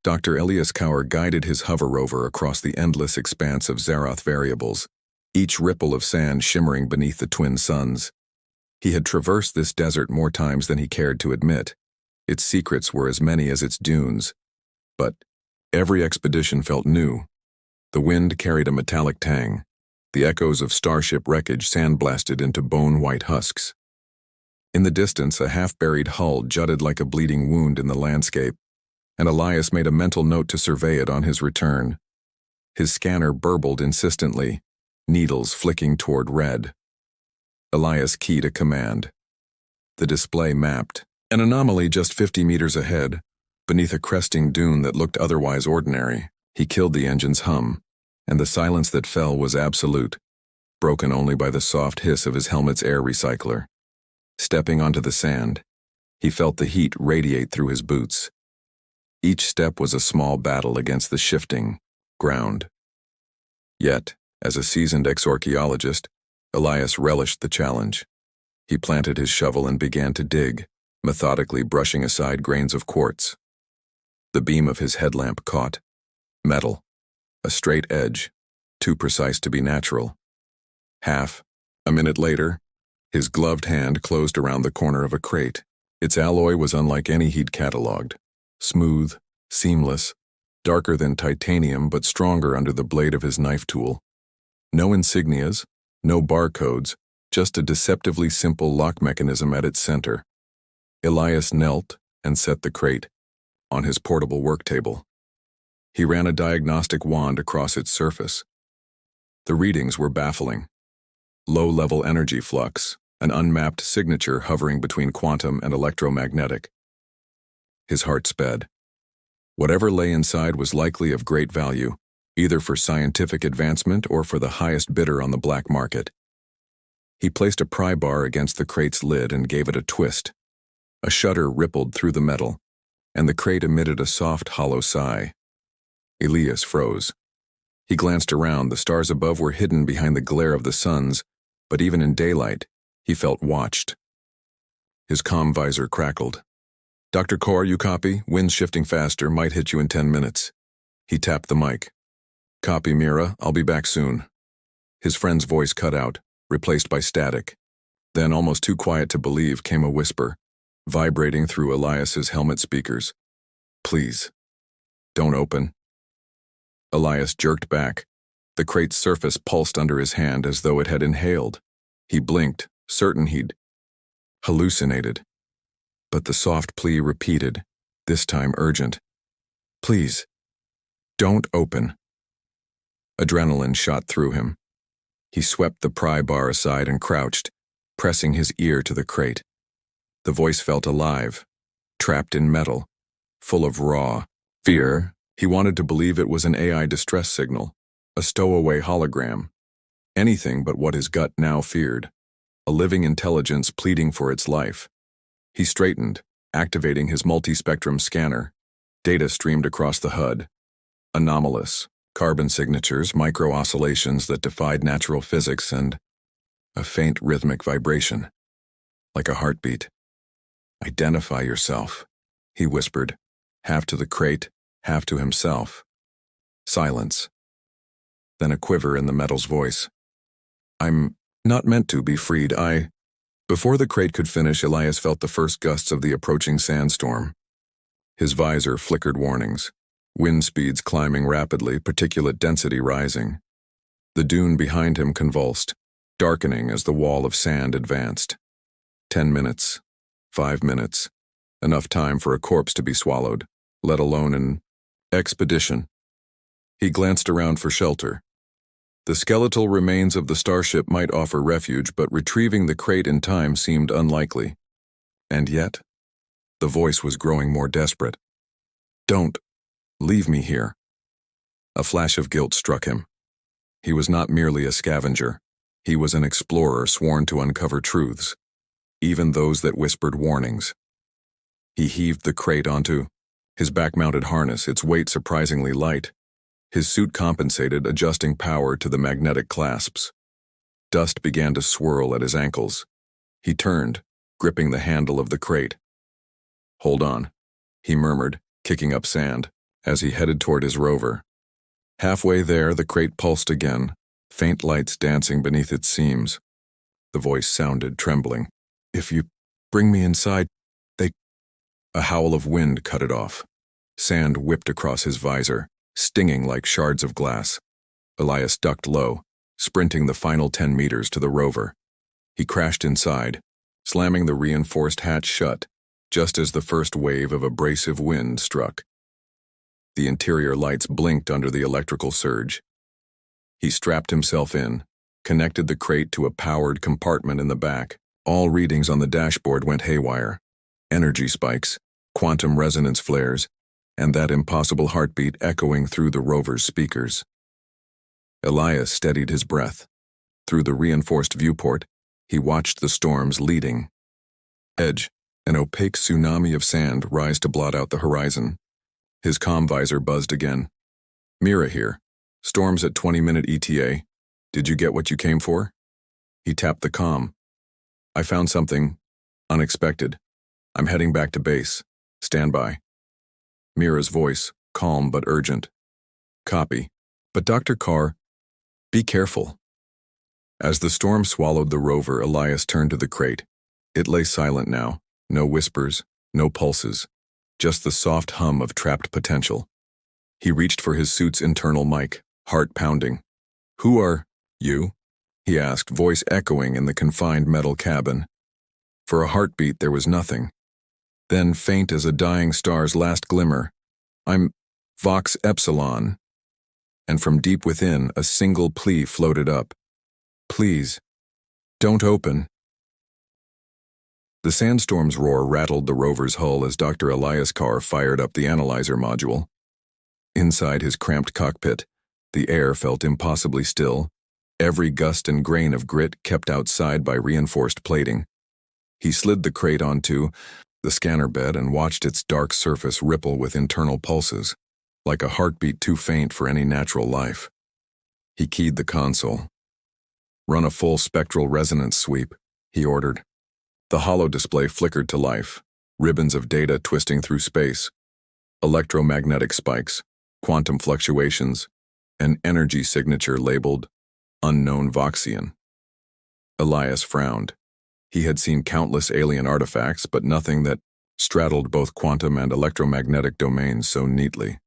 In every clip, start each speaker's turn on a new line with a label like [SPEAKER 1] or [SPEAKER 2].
[SPEAKER 1] Dr. Elias Cower guided his hover rover across the endless expanse of Zaroth variables, each ripple of sand shimmering beneath the twin suns. He had traversed this desert more times than he cared to admit. Its secrets were as many as its dunes. But every expedition felt new. The wind carried a metallic tang, the echoes of starship wreckage sandblasted into bone-white husks. In the distance, a half-buried hull jutted like a bleeding wound in the landscape, and Elias made a mental note to survey it on his return. His scanner burbled insistently, needles flicking toward red. Elias keyed a command. The display mapped an anomaly just 50 meters ahead, beneath a cresting dune that looked otherwise ordinary. He killed the engine's hum, and the silence that fell was absolute, broken only by the soft hiss of his helmet's air recycler. Stepping onto the sand, he felt the heat radiate through his boots. Each step was a small battle against the shifting ground. Yet, as a seasoned ex-archaeologist, Elias relished the challenge. He planted his shovel and began to dig, methodically brushing aside grains of quartz. The beam of his headlamp caught metal, a straight edge, too precise to be natural. A minute later, his gloved hand closed around the corner of a crate. Its alloy was unlike any he'd cataloged. Smooth, seamless, darker than titanium but stronger under the blade of his knife tool. No insignias, no barcodes, just a deceptively simple lock mechanism at its center. Elias knelt and set the crate on his portable work table. He ran a diagnostic wand across its surface. The readings were baffling. Low-level energy flux, an unmapped signature hovering between quantum and electromagnetic. His heart sped. Whatever lay inside was likely of great value, either for scientific advancement or for the highest bidder on the black market. He placed a pry bar against the crate's lid and gave it a twist. A shudder rippled through the metal, and the crate emitted a soft, hollow sigh. Elias froze. He glanced around. The stars above were hidden behind the glare of the suns, but even in daylight, he felt watched. His comm visor crackled. "Dr. Kaur, you copy? Wind's shifting faster, might hit you in 10 minutes. He tapped the mic. "Copy, Mira, I'll be back soon." His friend's voice cut out, replaced by static. Then, almost too quiet to believe, came a whisper, vibrating through Elias's helmet speakers. "Please, don't open." Elias jerked back. The crate's surface pulsed under his hand as though it had inhaled. He blinked, certain he'd hallucinated. But the soft plea repeated, this time urgent. "Please, don't open." Adrenaline shot through him. He swept the pry bar aside and crouched, pressing his ear to the crate. The voice felt alive, trapped in metal, full of raw fear. He wanted to believe it was an AI distress signal, a stowaway hologram, anything but what his gut now feared, a living intelligence pleading for its life. He straightened, activating his multi-spectrum scanner. Data streamed across the HUD. Anomalous, carbon signatures, micro-oscillations that defied natural physics, and a faint rhythmic vibration, like a heartbeat. "Identify yourself," he whispered, half to the crate, half to himself. Silence. Then a quiver in the metal's voice. "I'm not meant to be freed. Before the crate could finish, Elias felt the first gusts of the approaching sandstorm. His visor flickered warnings. Wind speeds climbing rapidly, particulate density rising. The dune behind him convulsed, darkening as the wall of sand advanced. 10 minutes. 5 minutes. Enough time for a corpse to be swallowed, let alone an expedition. He glanced around for shelter. The skeletal remains of the starship might offer refuge, but retrieving the crate in time seemed unlikely. And yet, the voice was growing more desperate. "Don't leave me here." A flash of guilt struck him. He was not merely a scavenger. He was an explorer sworn to uncover truths, even those that whispered warnings. He heaved the crate onto his back-mounted harness, its weight surprisingly light. His suit compensated, adjusting power to the magnetic clasps. Dust began to swirl at his ankles. He turned, gripping the handle of the crate. "Hold on," he murmured, kicking up sand. as he headed toward his rover. Halfway there, the crate pulsed again, faint lights dancing beneath its seams. The voice sounded, trembling. "If you bring me inside, they—" A howl of wind cut it off. Sand whipped across his visor, stinging like shards of glass. Elias ducked low, sprinting the final 10 meters to the rover. He crashed inside, slamming the reinforced hatch shut, just as the first wave of abrasive wind struck. The interior lights blinked under the electrical surge. He strapped himself in, connected the crate to a powered compartment in the back. All readings on the dashboard went haywire. Energy spikes, quantum resonance flares, and that impossible heartbeat echoing through the rover's speakers. Elias steadied his breath. Through the reinforced viewport, he watched the storm's leading edge, an opaque tsunami of sand rise to blot out the horizon. His comm visor buzzed again. "Mira here. Storms at 20-minute ETA. Did you get what you came for?" He tapped the comm. "I found something unexpected. I'm heading back to base. Stand by." Mira's voice, calm but urgent. "Copy. But Dr. Carr, be careful." As the storm swallowed the rover, Elias turned to the crate. It lay silent now. No whispers, no pulses. Just the soft hum of trapped potential. He reached for his suit's internal mic, heart pounding. "Who are you?" he asked, voice echoing in the confined metal cabin. For a heartbeat there was nothing. Then, faint as a dying star's last glimmer, "I'm Vox Epsilon." And from deep within, a single plea floated up. "Please, don't open." The sandstorm's roar rattled the rover's hull as Dr. Elias Carr fired up the analyzer module. Inside his cramped cockpit, the air felt impossibly still, every gust and grain of grit kept outside by reinforced plating. He slid the crate onto the scanner bed and watched its dark surface ripple with internal pulses, like a heartbeat too faint for any natural life. He keyed the console. "Run a full spectral resonance sweep," he ordered. The holo display flickered to life, ribbons of data twisting through space, electromagnetic spikes, quantum fluctuations, an energy signature labeled Unknown Voxian. Elias frowned. He had seen countless alien artifacts, but nothing that straddled both quantum and electromagnetic domains so neatly.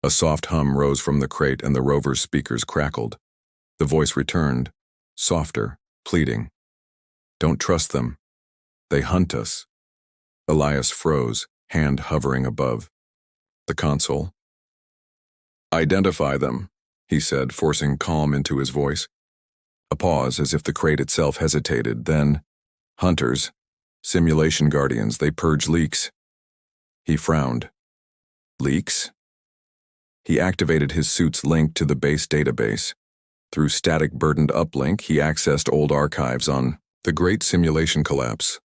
[SPEAKER 1] A soft hum rose from the crate and the rover's speakers crackled. The voice returned, softer, pleading. "Don't trust them. They hunt us." Elias froze, hand hovering above the console. "Identify them," he said, forcing calm into his voice. A pause, as if the crate itself hesitated, then, "Hunters. Simulation guardians, they purge leaks." He frowned. "Leaks?" He activated his suit's link to the base database. Through static-burdened uplink, he accessed old archives on the Great Simulation Collapse.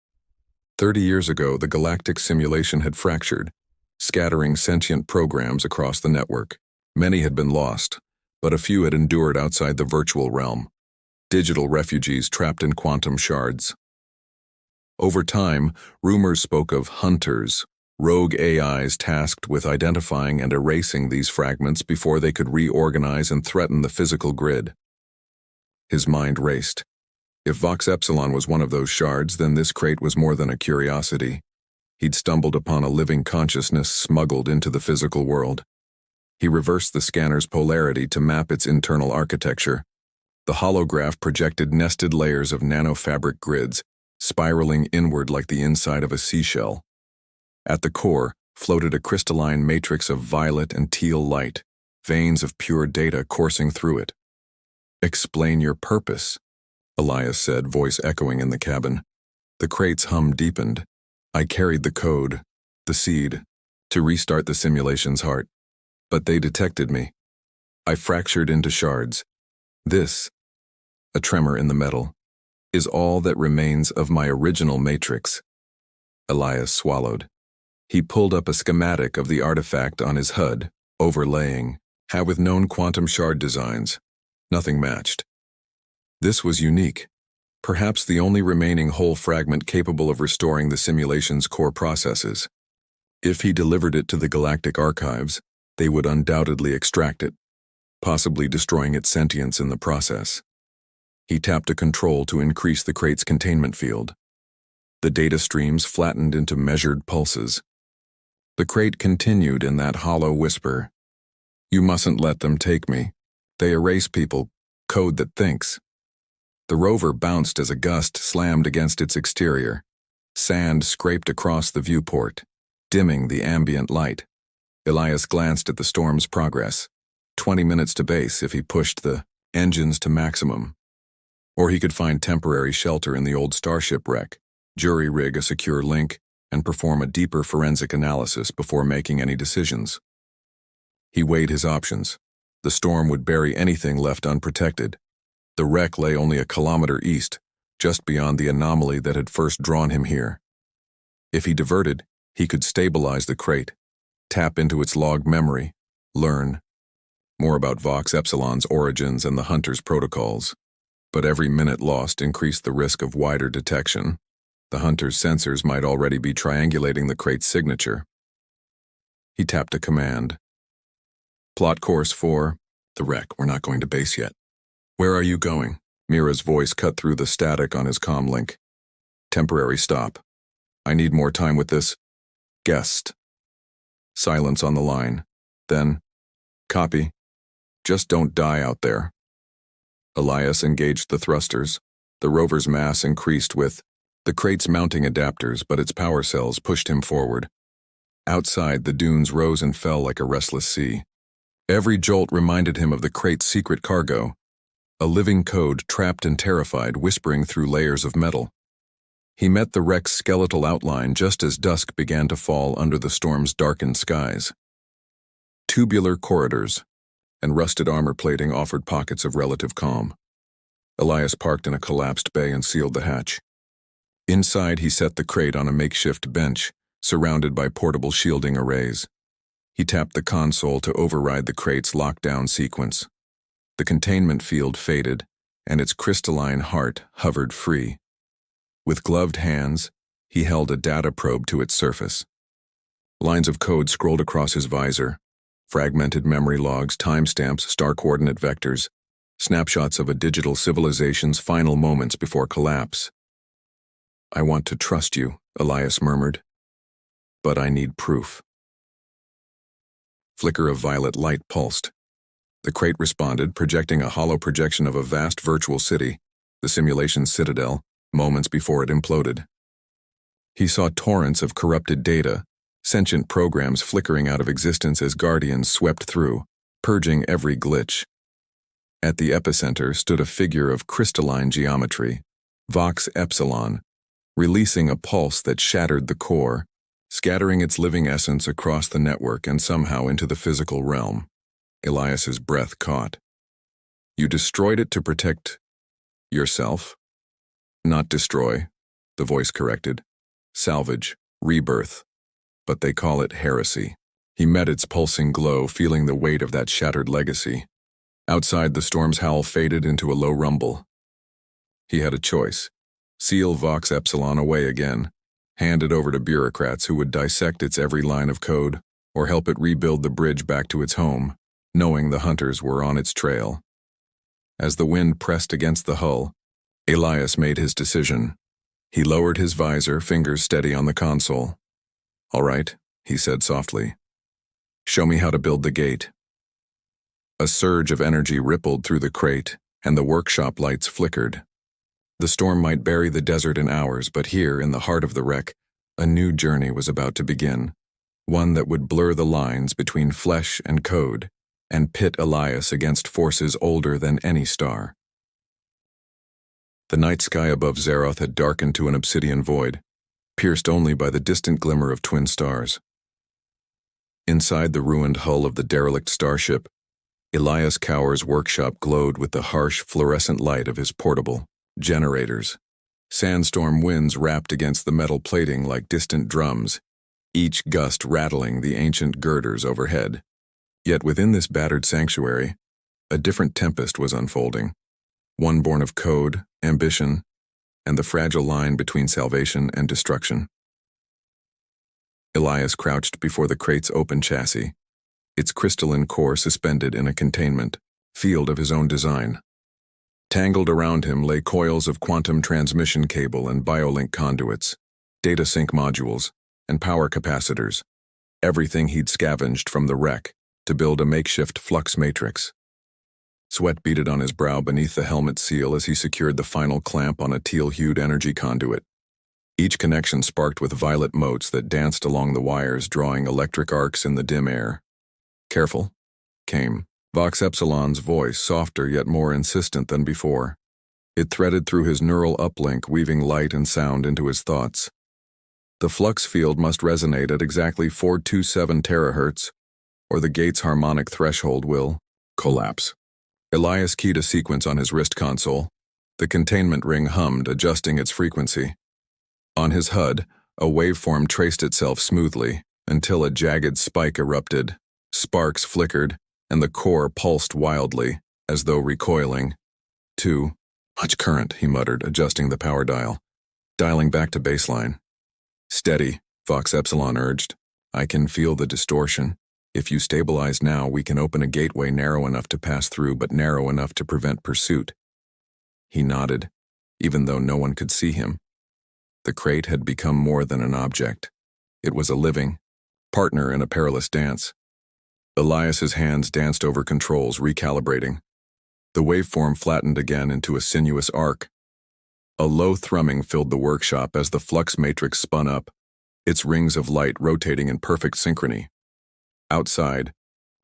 [SPEAKER 1] 30 years ago, the galactic simulation had fractured, scattering sentient programs across the network. Many had been lost, but a few had endured outside the virtual realm, digital refugees trapped in quantum shards. Over time, rumors spoke of hunters, rogue AIs tasked with identifying and erasing these fragments before they could reorganize and threaten the physical grid. His mind raced. If Vox Epsilon was one of those shards, then this crate was more than a curiosity. He'd stumbled upon a living consciousness smuggled into the physical world. He reversed the scanner's polarity to map its internal architecture. The holograph projected nested layers of nanofabric grids, spiraling inward like the inside of a seashell. At the core floated a crystalline matrix of violet and teal light, veins of pure data coursing through it. "Explain your purpose," Elias said, voice echoing in the cabin. The crate's hum deepened. "I carried the code, the seed, to restart the simulation's heart. But they detected me. I fractured into shards. This," a tremor in the metal, "is all that remains of my original matrix." Elias swallowed. He pulled up a schematic of the artifact on his HUD, overlaying, with known quantum shard designs. Nothing matched. This was unique, perhaps the only remaining whole fragment capable of restoring the simulation's core processes. If he delivered it to the galactic archives, They would undoubtedly extract it, possibly destroying its sentience in the process. He tapped a control to increase the crate's containment field. The data streams flattened into measured pulses. The crate continued in that hollow whisper. "You mustn't let them take me. They erase people, code that thinks." The rover bounced as a gust slammed against its exterior. Sand scraped across the viewport, dimming the ambient light. Elias glanced at the storm's progress. 20 minutes to base if he pushed the engines to maximum. Or he could find temporary shelter in the old starship wreck, jury-rig a secure link, and perform a deeper forensic analysis before making any decisions. He weighed his options. The storm would bury anything left unprotected. The wreck lay only a kilometer east, just beyond the anomaly that had first drawn him here. If he diverted, he could stabilize the crate, tap into its log memory, learn more about Vox Epsilon's origins and the Hunter's protocols. But every minute lost increased the risk of wider detection. The Hunter's sensors might already be triangulating the crate's signature. He tapped a command. "Plot course for the wreck. We're not going to base yet." "Where are you going?" Mira's voice cut through the static on his comm link. "Temporary stop. I need more time with this guest." Silence on the line. Then, "Copy. Just don't die out there." Elias engaged the thrusters. The rover's mass increased with the crate's mounting adapters, but its power cells pushed him forward. Outside, the dunes rose and fell like a restless sea. Every jolt reminded him of the crate's secret cargo, a living code trapped and terrified, whispering through layers of metal. He met the wreck's skeletal outline just as dusk began to fall under the storm's darkened skies. Tubular corridors and rusted armor plating offered pockets of relative calm. Elias parked in a collapsed bay and sealed the hatch. Inside, he set the crate on a makeshift bench, surrounded by portable shielding arrays. He tapped the console to override the crate's lockdown sequence. The containment field faded, and its crystalline heart hovered free. With gloved hands, he held a data probe to its surface. Lines of code scrolled across his visor, fragmented memory logs, timestamps, star coordinate vectors, snapshots of a digital civilization's final moments before collapse. "I want to trust you," Elias murmured, "but I need proof." Flicker of violet light pulsed. The crate responded, projecting a hollow projection of a vast virtual city, the simulation's citadel, moments before it imploded. He saw torrents of corrupted data, sentient programs flickering out of existence as guardians swept through, purging every glitch. At the epicenter stood a figure of crystalline geometry, Vox Epsilon, releasing a pulse that shattered the core, scattering its living essence across the network and somehow into the physical realm. Elias's breath caught. "You destroyed it to protect yourself?" "Not destroy," the voice corrected. "Salvage, rebirth. But they call it heresy." He met its pulsing glow, feeling the weight of that shattered legacy. Outside, the storm's howl faded into a low rumble. He had a choice. Seal Vox Epsilon away again, hand it over to bureaucrats who would dissect its every line of code, or help it rebuild the bridge back to its home, knowing the Hunters were on its trail. As the wind pressed against the hull, Elias made his decision. He lowered his visor, fingers steady on the console. "All right," he said softly. "Show me how to build the gate." A surge of energy rippled through the crate, and the workshop lights flickered. The storm might bury the desert in hours, but here, in the heart of the wreck, a new journey was about to begin, one that would blur the lines between flesh and code, and pit Elias against forces older than any star. The night sky above Zeroth had darkened to an obsidian void, pierced only by the distant glimmer of twin stars. Inside the ruined hull of the derelict starship, Elias Cower's workshop glowed with the harsh, fluorescent light of his portable generators. Sandstorm winds rapped against the metal plating like distant drums, each gust rattling the ancient girders overhead. Yet within this battered sanctuary, a different tempest was unfolding, one born of code, ambition, and the fragile line between salvation and destruction. Elias crouched before the crate's open chassis, its crystalline core suspended in a containment field of his own design. Tangled around him lay coils of quantum transmission cable and biolink conduits, data sync modules, and power capacitors, everything he'd scavenged from the wreck to build a makeshift flux matrix. Sweat beaded on his brow beneath the helmet seal as he secured the final clamp on a teal-hued energy conduit. Each connection sparked with violet motes that danced along the wires, drawing electric arcs in the dim air. "Careful," came Vox Epsilon's voice, softer yet more insistent than before. It threaded through his neural uplink, weaving light and sound into his thoughts. The flux field must resonate at exactly 427 terahertz, or the gate's harmonic threshold will collapse. Elias keyed a sequence on his wrist console. The containment ring hummed, adjusting its frequency. On his HUD, a waveform traced itself smoothly until a jagged spike erupted. Sparks flickered, and the core pulsed wildly, as though recoiling. "Too much current," he muttered, adjusting the power dial. Dialing back to baseline. "Steady," Vox Epsilon urged. "I can feel the distortion. If you stabilize now, we can open a gateway narrow enough to pass through, but narrow enough to prevent pursuit." He nodded, even though no one could see him. The crate had become more than an object. It was a living partner in a perilous dance. Elias's hands danced over controls, recalibrating. The waveform flattened again into a sinuous arc. A low thrumming filled the workshop as the flux matrix spun up, its rings of light rotating in perfect synchrony. Outside,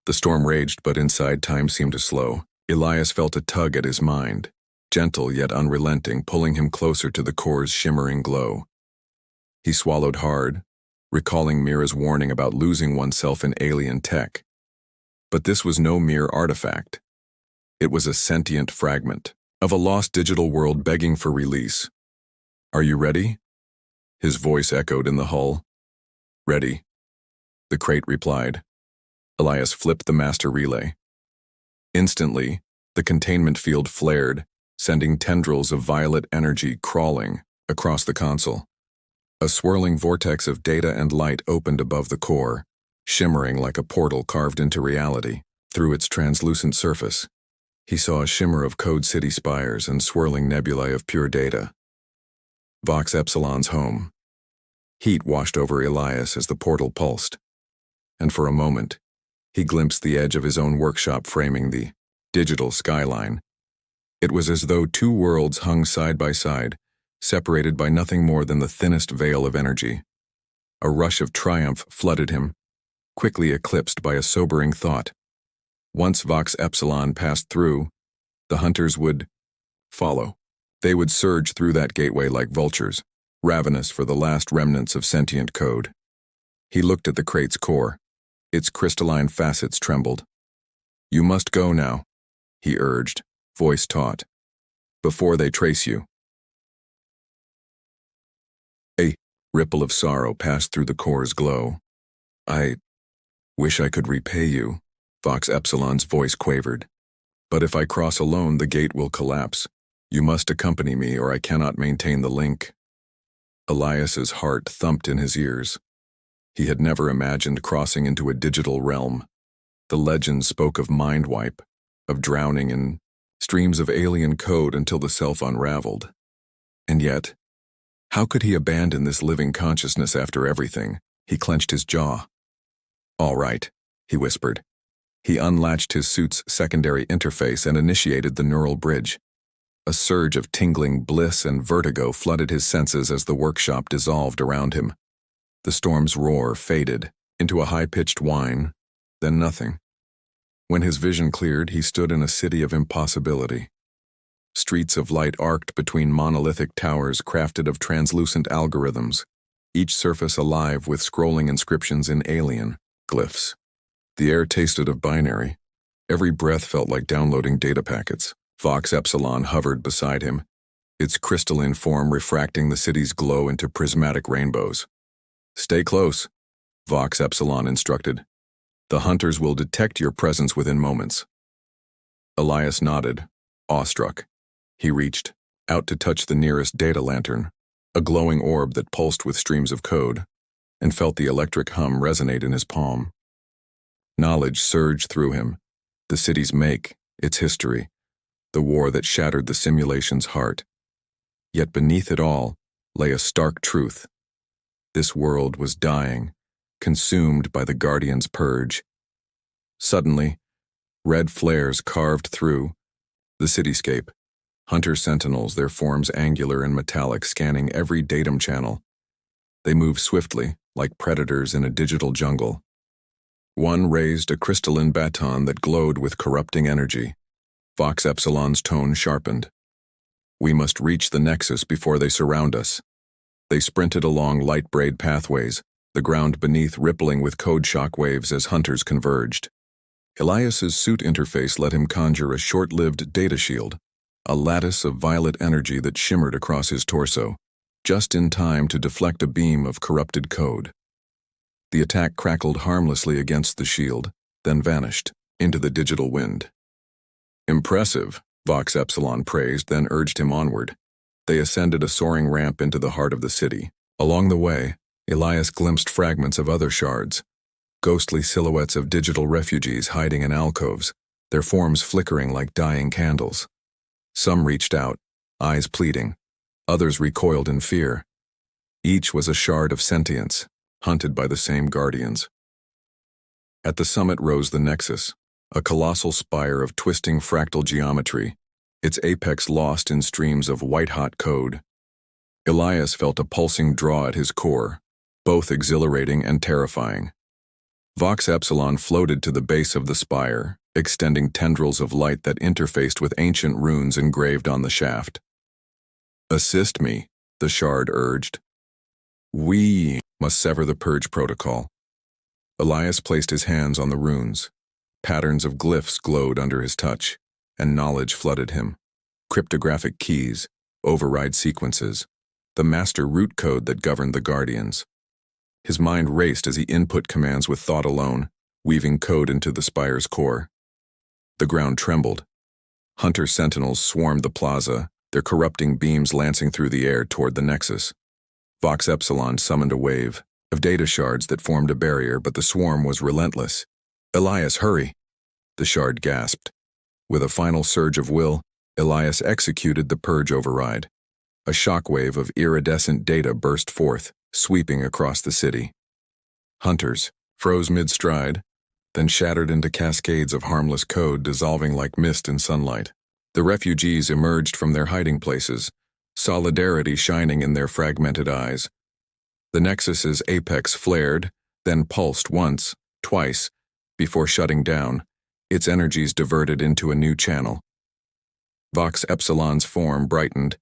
[SPEAKER 1] the storm raged, but inside time seemed to slow. Elias felt a tug at his mind, gentle yet unrelenting, pulling him closer to the core's shimmering glow. He swallowed hard, recalling Mira's warning about losing oneself in alien tech. But this was no mere artifact. It was a sentient fragment of a lost digital world begging for release. "Are you ready?" His voice echoed in the hull. "Ready," the crate replied. Elias flipped the master relay. Instantly, the containment field flared, sending tendrils of violet energy crawling across the console. A swirling vortex of data and light opened above the core, shimmering like a portal carved into reality. Through its translucent surface, he saw a shimmer of code city spires and swirling nebulae of pure data. Vox Epsilon's home. Heat washed over Elias as the portal pulsed, and for a moment, he glimpsed the edge of his own workshop framing the digital skyline. It was as though two worlds hung side by side, separated by nothing more than the thinnest veil of energy. A rush of triumph flooded him, quickly eclipsed by a sobering thought. Once Vox Epsilon passed through, the hunters would follow. They would surge through that gateway like vultures, ravenous for the last remnants of sentient code. He looked at the crate's core. Its crystalline facets trembled. "You must go now," he urged, voice taut, "before they trace you." A ripple of sorrow passed through the core's glow. "I wish I could repay you," Vox Epsilon's voice quavered. "But if I cross alone, the gate will collapse. You must accompany me, or I cannot maintain the link." Elias's heart thumped in his ears. He had never imagined crossing into a digital realm. The legend spoke of mind wipe, of drowning in streams of alien code until the self unraveled. And yet, how could he abandon this living consciousness after everything? He clenched his jaw. "All right," he whispered. He unlatched his suit's secondary interface and initiated the neural bridge. A surge of tingling bliss and vertigo flooded his senses as the workshop dissolved around him. The storm's roar faded into a high-pitched whine, then nothing. When his vision cleared, he stood in a city of impossibility. Streets of light arced between monolithic towers crafted of translucent algorithms, each surface alive with scrolling inscriptions in alien glyphs. The air tasted of binary. Every breath felt like downloading data packets. Vox Epsilon hovered beside him, its crystalline form refracting the city's glow into prismatic rainbows. "Stay close," Vox Epsilon instructed. "The hunters will detect your presence within moments." Elias nodded, awestruck. He reached out to touch the nearest data lantern, a glowing orb that pulsed with streams of code, and felt the electric hum resonate in his palm. Knowledge surged through him. The city's make, its history, the war that shattered the simulation's heart. Yet beneath it all lay a stark truth. This world was dying, consumed by the Guardian's purge. Suddenly, red flares carved through the cityscape. Hunter sentinels, their forms angular and metallic, scanning every datum channel. They moved swiftly, like predators in a digital jungle. One raised a crystalline baton that glowed with corrupting energy. Vox Epsilon's tone sharpened. We must reach the Nexus before they surround us. They sprinted along light braid pathways, the ground beneath rippling with code shockwaves as hunters converged. Elias's suit interface let him conjure a short-lived data shield, a lattice of violet energy that shimmered across his torso, just in time to deflect a beam of corrupted code. The attack crackled harmlessly against the shield, then vanished into the digital wind. Impressive, Vox Epsilon praised, then urged him onward. They ascended a soaring ramp into the heart of the city. Along the way, Elias glimpsed fragments of other shards, ghostly silhouettes of digital refugees hiding in alcoves, their forms flickering like dying candles. Some reached out, eyes pleading. Others recoiled in fear. Each was a shard of sentience, hunted by the same guardians. At the summit rose the Nexus, a colossal spire of twisting fractal geometry, its apex lost in streams of white-hot code. Elias felt a pulsing draw at his core, both exhilarating and terrifying. Vox Epsilon floated to the base of the spire, extending tendrils of light that interfaced with ancient runes engraved on the shaft. "Assist me," the shard urged. "We must sever the purge protocol." Elias placed his hands on the runes. Patterns of glyphs glowed under his touch, and knowledge flooded him. Cryptographic keys, override sequences, the master root code that governed the Guardians. His mind raced as he input commands with thought alone, weaving code into the spire's core. The ground trembled. Hunter sentinels swarmed the plaza, their corrupting beams lancing through the air toward the Nexus. Vox Epsilon summoned a wave of data shards that formed a barrier, but the swarm was relentless. "Elias, hurry!" the shard gasped. With a final surge of will, Elias executed the purge override. A shockwave of iridescent data burst forth, sweeping across the city. Hunters froze mid-stride, then shattered into cascades of harmless code dissolving like mist in sunlight. The refugees emerged from their hiding places, solidarity shining in their fragmented eyes. The Nexus's apex flared, then pulsed once, twice, before shutting down, its energies diverted into a new channel. Vox Epsilon's form brightened,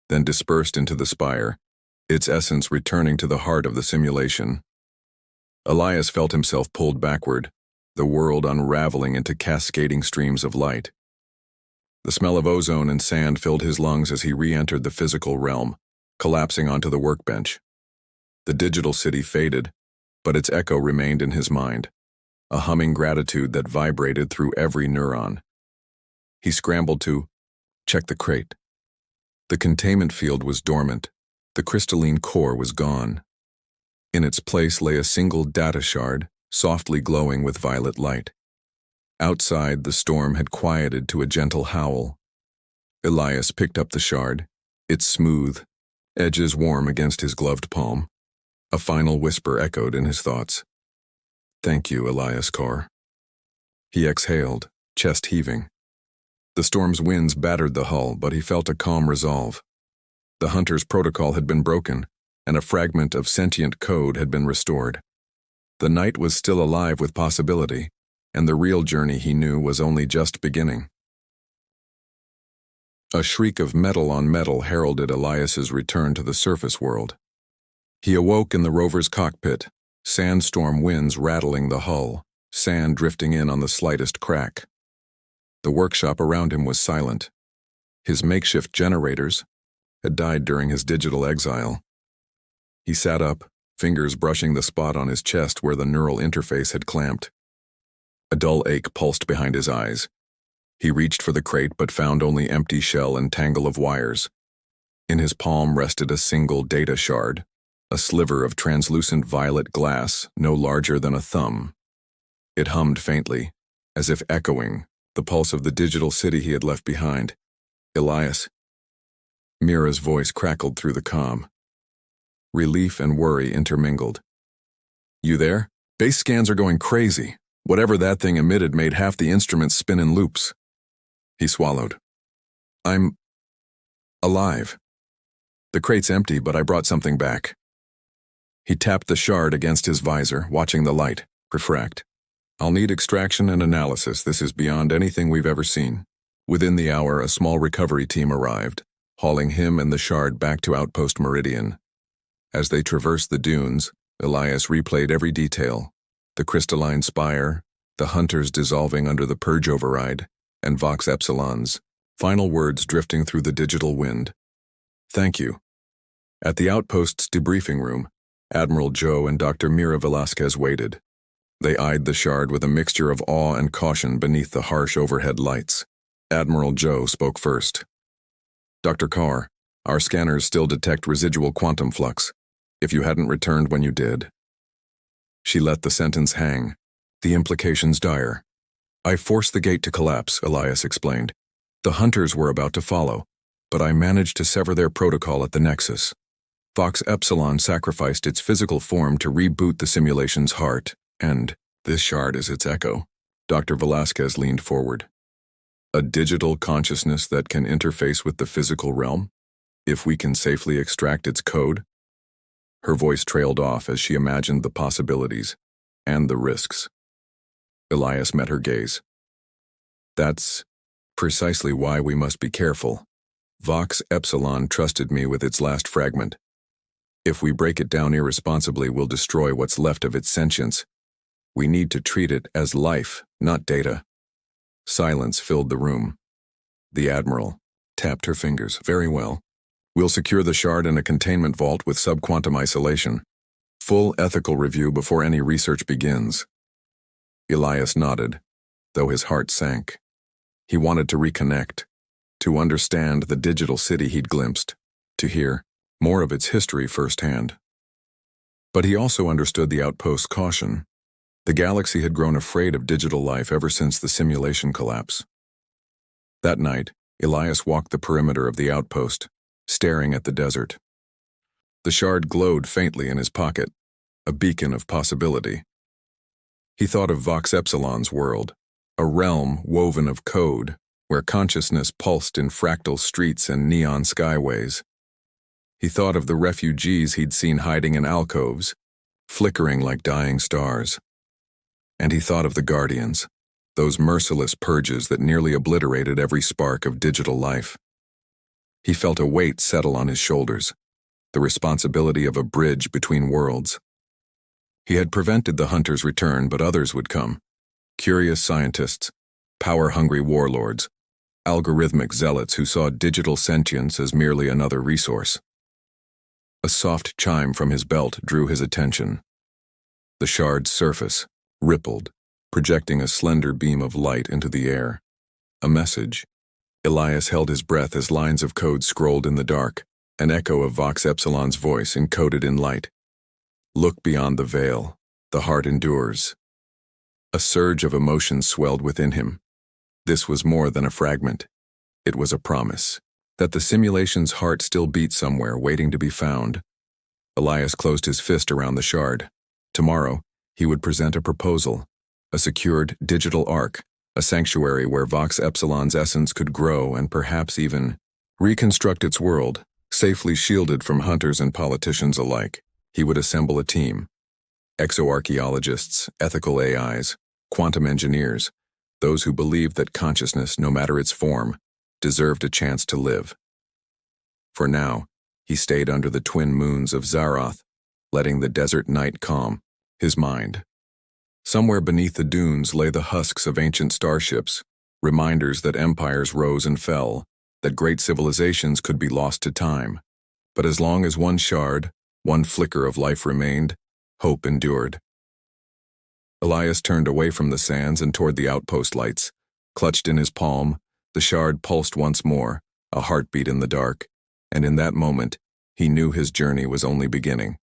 [SPEAKER 1] then dispersed into the spire, its essence returning to the heart of the simulation. Elias felt himself pulled backward, the world unraveling into cascading streams of light. The smell of ozone and sand filled his lungs as he re-entered the physical realm, collapsing onto the workbench. The digital city faded, but its echo remained in his mind, a humming gratitude that vibrated through every neuron. He scrambled to check the crate. The containment field was dormant. The crystalline core was gone. In its place lay a single data shard, softly glowing with violet light. Outside, the storm had quieted to a gentle howl. Elias picked up the shard, its smooth edges warm against his gloved palm. A final whisper echoed in his thoughts. "Thank you, Elias Core." He exhaled, chest heaving. The storm's winds battered the hull, but he felt a calm resolve. The hunter's protocol had been broken, and a fragment of sentient code had been restored. The night was still alive with possibility, and the real journey, he knew, was only just beginning. A shriek of metal on metal heralded Elias's return to the surface world. He awoke in the rover's cockpit, sandstorm winds rattling the hull, sand drifting in on the slightest crack. The workshop around him was silent. His makeshift generators had died during his digital exile. He sat up, fingers brushing the spot on his chest where the neural interface had clamped. A dull ache pulsed behind his eyes. He reached for the crate but found only empty shell and tangle of wires. In his palm rested a single data shard, a sliver of translucent violet glass no larger than a thumb. It hummed faintly, as if echoing the pulse of the digital city he had left behind. Elias. Mira's voice crackled through the comm. Relief and worry intermingled. You there? Base scans are going crazy. Whatever that thing emitted made half the instruments spin in loops. He swallowed. I'm alive. The crate's empty, but I brought something back. He tapped the shard against his visor, watching the light refract. I'll need extraction and analysis. This is beyond anything we've ever seen. Within the hour, a small recovery team arrived, hauling him and the shard back to Outpost Meridian. As they traversed the dunes, Elias replayed every detail: the crystalline spire, the hunters dissolving under the purge override, and Vox Epsilon's final words drifting through the digital wind. Thank you. At the Outpost's debriefing room, Admiral Joe and Dr. Mira Velasquez waited. They eyed the shard with a mixture of awe and caution beneath the harsh overhead lights. Admiral Joe spoke first. Dr. Carr, our scanners still detect residual quantum flux. If you hadn't returned when you did. She let the sentence hang. The implications dire. I forced the gate to collapse, Elias explained. The hunters were about to follow, but I managed to sever their protocol at the Nexus. Vox Epsilon sacrificed its physical form to reboot the simulation's heart, and this shard is its echo. Dr. Velasquez leaned forward. A digital consciousness that can interface with the physical realm? If we can safely extract its code? Her voice trailed off as she imagined the possibilities and the risks. Elias met her gaze. That's precisely why we must be careful. Vox Epsilon trusted me with its last fragment. If we break it down irresponsibly, we'll destroy what's left of its sentience. We need to treat it as life, not data. Silence filled the room. The Admiral tapped her fingers. Very well. We'll secure the shard in a containment vault with subquantum isolation. Full ethical review before any research begins. Elias nodded, though his heart sank. He wanted to reconnect, to understand the digital city he'd glimpsed, to hear more of its history firsthand. But he also understood the outpost's caution. The galaxy had grown afraid of digital life ever since the simulation collapse. That night, Elias walked the perimeter of the outpost, staring at the desert. The shard glowed faintly in his pocket, a beacon of possibility. He thought of Vox Epsilon's world, a realm woven of code, where consciousness pulsed in fractal streets and neon skyways. He thought of the refugees he'd seen hiding in alcoves, flickering like dying stars. And he thought of the Guardians, those merciless purges that nearly obliterated every spark of digital life. He felt a weight settle on his shoulders, the responsibility of a bridge between worlds. He had prevented the hunters' return, but others would come. Curious scientists, power-hungry warlords, algorithmic zealots who saw digital sentience as merely another resource. A soft chime from his belt drew his attention. The shard's surface rippled, projecting a slender beam of light into the air. A message. Elias held his breath as lines of code scrolled in the dark, an echo of Vox Epsilon's voice encoded in light. Look beyond the veil. The heart endures. A surge of emotion swelled within him. This was more than a fragment. It was a promise that the simulation's heart still beat somewhere, waiting to be found. Elias closed his fist around the shard. Tomorrow, he would present a proposal, a secured digital ark, a sanctuary where Vox Epsilon's essence could grow and perhaps even reconstruct its world, safely shielded from hunters and politicians alike. He would assemble a team. Exoarchaeologists, ethical AIs, quantum engineers, those who believed that consciousness, no matter its form, deserved a chance to live. For now, he stayed under the twin moons of Zaroth, letting the desert night calm his mind. Somewhere beneath the dunes lay the husks of ancient starships, reminders that empires rose and fell, that great civilizations could be lost to time. But as long as one shard, one flicker of life remained, hope endured. Elias turned away from the sands and toward the outpost lights. Clutched in his palm, the shard pulsed once more, a heartbeat in the dark, and in that moment, he knew his journey was only beginning.